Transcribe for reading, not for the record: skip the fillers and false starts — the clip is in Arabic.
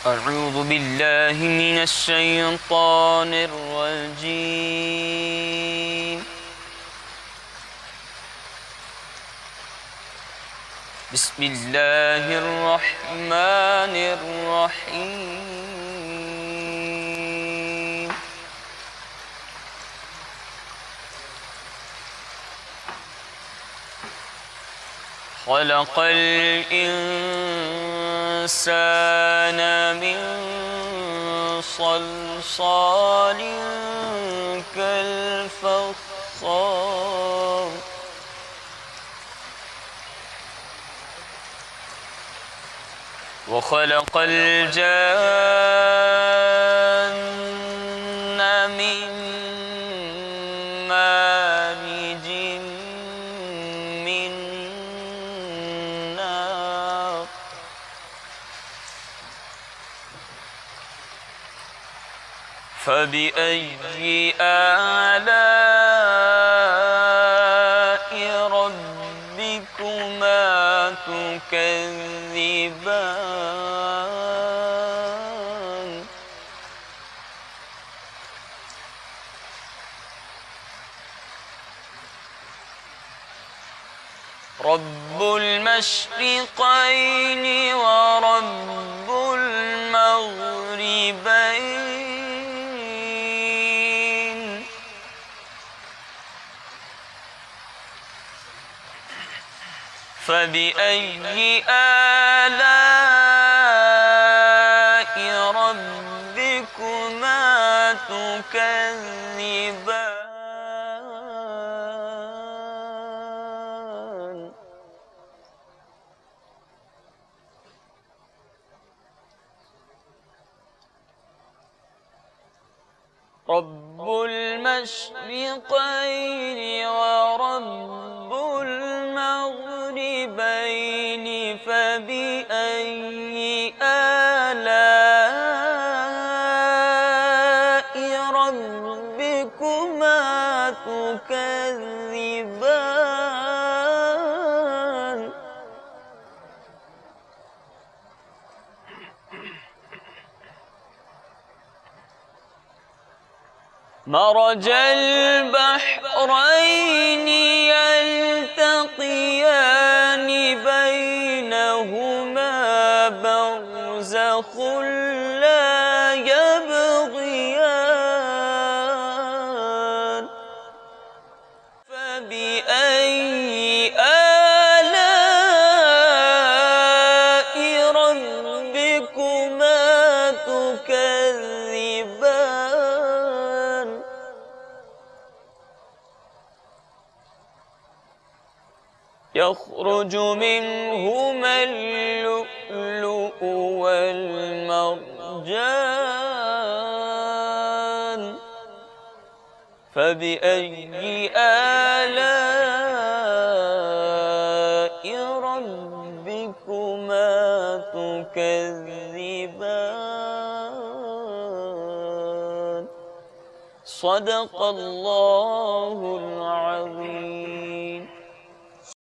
أعوذ بالله من الشيطان الرجيم. بسم الله الرحمن الرحيم. خلق الإنسان من صلصال كالفخار وخلق الجان من مارج من نار فبأي آلاء ربكما تكذبان رب المشرقين ورب المغربين فبأي آلاء ربكما تكذبان رب المشرقين ورب المغربين فبأي آلاء ربكما تكذبان مرج البحرين يلتقيان بينهما برزخ لا يبغيان فبأي آلاء ربكما تكذبان يخرج منهما اللؤلؤ والمرجان فبأي آلاء ربكما تكذبان صدق الله العظيم.